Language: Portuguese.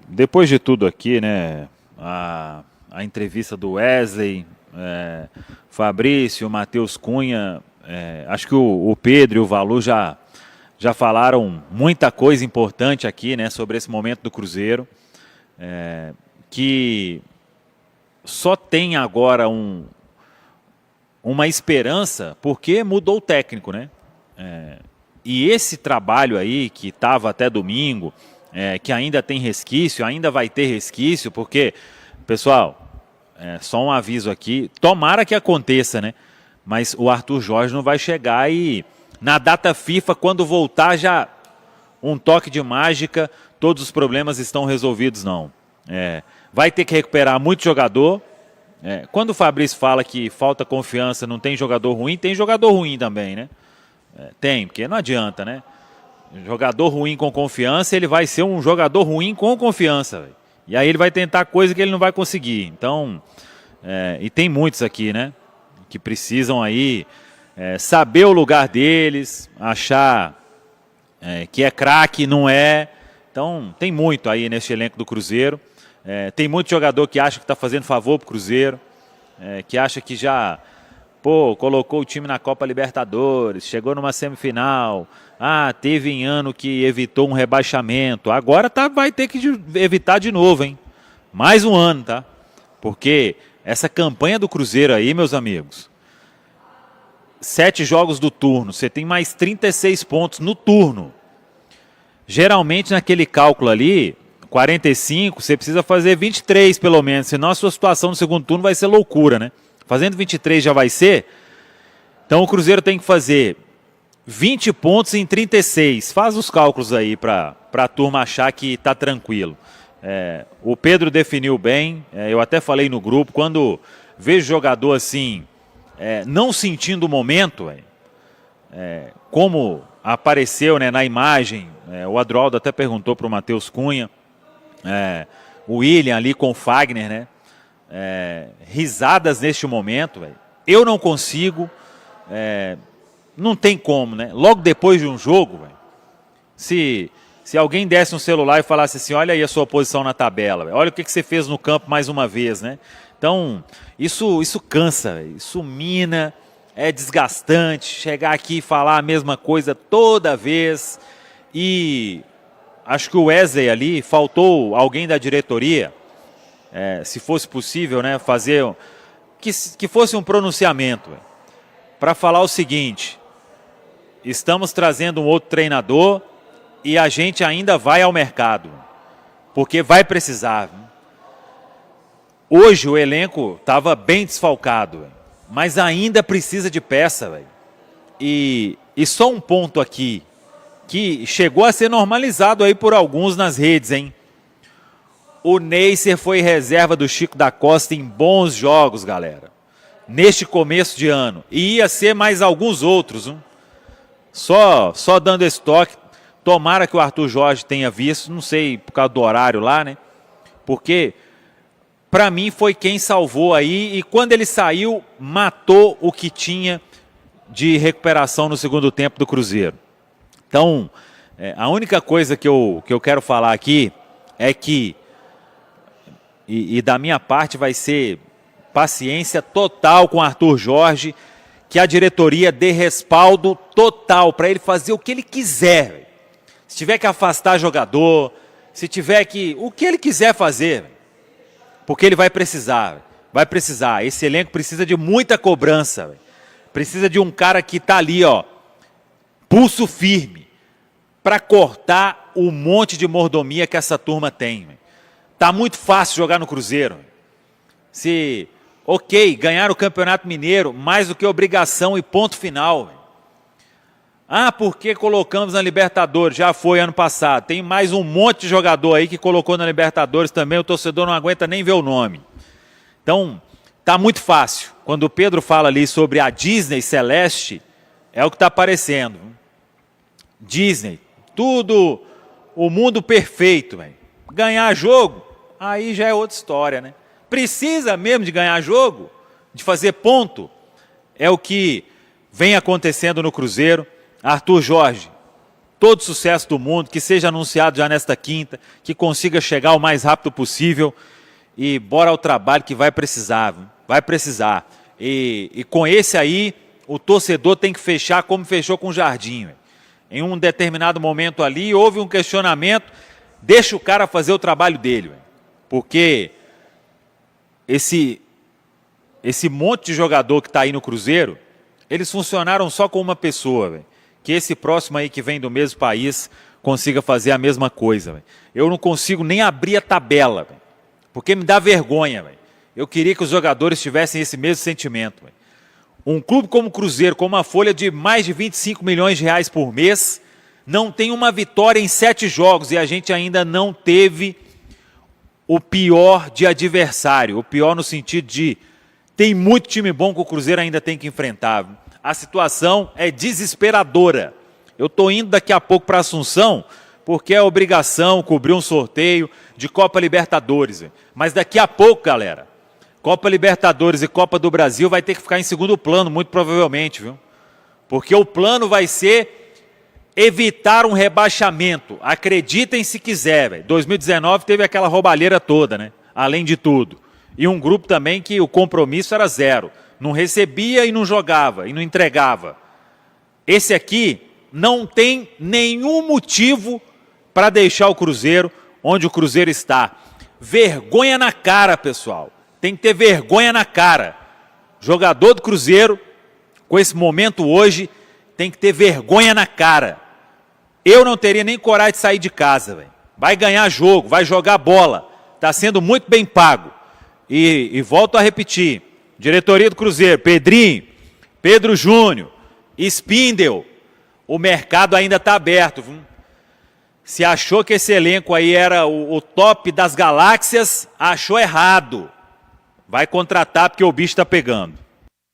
Depois de tudo aqui, né, a entrevista do Wesley, Fabrício, Matheus Cunha, acho que o Pedro e o Valu já falaram muita coisa importante aqui, né, sobre esse momento do Cruzeiro, que só tem agora uma esperança porque mudou o técnico, né? E esse trabalho aí que estava até domingo, que ainda tem resquício, ainda vai ter resquício, porque, pessoal, só um aviso aqui, tomara que aconteça, né? Mas o Arthur Jorge não vai chegar e na data FIFA, quando voltar, já um toque de mágica, todos os problemas estão resolvidos, não. Vai ter que recuperar muito jogador. Quando o Fabrício fala que falta confiança, não tem jogador ruim, tem jogador ruim também, né? Tem, porque não adianta, né? Jogador ruim com confiança, ele vai ser um jogador ruim com confiança, véio. E aí ele vai tentar coisa que ele não vai conseguir. Então, e tem muitos aqui, né? Que precisam aí saber o lugar deles, achar que é craque, não é. Então, tem muito aí nesse elenco do Cruzeiro. Tem muito jogador que acha que está fazendo favor pro Cruzeiro, que acha que já colocou o time na Copa Libertadores, chegou numa semifinal, teve em ano que evitou um rebaixamento, agora vai ter que evitar de novo, hein? Mais um ano, tá? Porque essa campanha do Cruzeiro aí, meus amigos, 7 jogos do turno, você tem mais 36 pontos no turno. Geralmente naquele cálculo ali, 45, você precisa fazer 23 pelo menos, senão a sua situação no segundo turno vai ser loucura, né? Fazendo 23 já vai ser. Então o Cruzeiro tem que fazer 20 pontos em 36. Faz os cálculos aí para a turma achar que está tranquilo. O Pedro definiu bem, eu até falei no grupo, quando vejo jogador assim, não sentindo o momento, como apareceu, né, na imagem, o Adroaldo até perguntou para o Matheus Cunha, o William ali com o Fagner, né? Risadas neste momento, véio. Eu não consigo, não tem como, né? Logo depois de um jogo, véio, se alguém desse um celular e falasse assim, olha aí a sua posição na tabela, véio, olha o que você fez no campo mais uma vez, né? Então, isso cansa, véio, isso mina, é desgastante, chegar aqui e falar a mesma coisa toda vez. E acho que o Wesley ali, faltou alguém da diretoria, se fosse possível, né, fazer que fosse um pronunciamento para falar o seguinte: estamos trazendo um outro treinador e a gente ainda vai ao mercado, porque vai precisar. Hoje o elenco estava bem desfalcado, mas ainda precisa de peça. Véio. E só um ponto aqui, que chegou a ser normalizado aí por alguns nas redes, hein? O Neisser foi reserva do Chico da Costa em bons jogos, galera. Neste começo de ano. E ia ser mais alguns outros. Só dando esse toque. Tomara que o Arthur Jorge tenha visto. Não sei por causa do horário lá, né? Porque, para mim, foi quem salvou aí. E quando ele saiu, matou o que tinha de recuperação no segundo tempo do Cruzeiro. Então, a única coisa que eu quero falar aqui é que e da minha parte vai ser paciência total com Arthur Jorge, que a diretoria dê respaldo total para ele fazer o que ele quiser. Se tiver que afastar jogador, se tiver que... o que ele quiser fazer, porque ele vai precisar. Esse elenco precisa de muita cobrança. Precisa de um cara que está ali, ó, pulso firme, para cortar o monte de mordomia que essa turma tem. Tá muito fácil jogar no Cruzeiro. Ganhar o Campeonato Mineiro, mais do que obrigação e ponto final. Porque colocamos na Libertadores, já foi ano passado. Tem mais um monte de jogador aí que colocou na Libertadores também, o torcedor não aguenta nem ver o nome. Então, tá muito fácil. Quando o Pedro fala ali sobre a Disney Celeste, é o que está aparecendo. Disney, tudo, o mundo perfeito. Véio. Ganhar jogo, aí já é outra história, né? Precisa mesmo de ganhar jogo, de fazer ponto, é o que vem acontecendo no Cruzeiro. Arthur Jorge, todo sucesso do mundo, que seja anunciado já nesta quinta, que consiga chegar o mais rápido possível e bora ao trabalho que vai precisar, vai precisar. E com esse aí, o torcedor tem que fechar como fechou com o Jardim. Em um determinado momento ali, houve um questionamento, deixa o cara fazer o trabalho dele, porque esse monte de jogador que está aí no Cruzeiro, eles funcionaram só com uma pessoa, véio. Que esse próximo aí que vem do mesmo país consiga fazer a mesma coisa. Véio. Eu não consigo nem abrir a tabela, véio, porque me dá vergonha. Véio. Eu queria que os jogadores tivessem esse mesmo sentimento. Véio. Um clube como o Cruzeiro, com uma folha de mais de 25 milhões de reais por mês, não tem uma vitória em 7 jogos e a gente ainda não teve o pior de adversário, o pior no sentido de tem muito time bom que o Cruzeiro ainda tem que enfrentar. A situação é desesperadora. Eu estou indo daqui a pouco para Assunção, porque é obrigação cobrir um sorteio de Copa Libertadores. Mas daqui a pouco, galera, Copa Libertadores e Copa do Brasil vai ter que ficar em segundo plano, muito provavelmente, viu? Porque o plano vai ser evitar um rebaixamento. Acreditem se quiser, velho. 2019 teve aquela roubalheira toda, né? Além de tudo. E um grupo também que o compromisso era zero. Não recebia e não jogava, e não entregava. Esse aqui não tem nenhum motivo para deixar o Cruzeiro onde o Cruzeiro está. Vergonha na cara, pessoal. Tem que ter vergonha na cara. Jogador do Cruzeiro, com esse momento hoje, tem que ter vergonha na cara. Eu não teria nem coragem de sair de casa, véio. Vai ganhar jogo, vai jogar bola. Está sendo muito bem pago. E volto a repetir, diretoria do Cruzeiro, Pedrinho, Pedro Júnior, Spindel, o mercado ainda está aberto. Viu? Se achou que esse elenco aí era o top das galáxias, achou errado. Vai contratar porque o bicho está pegando.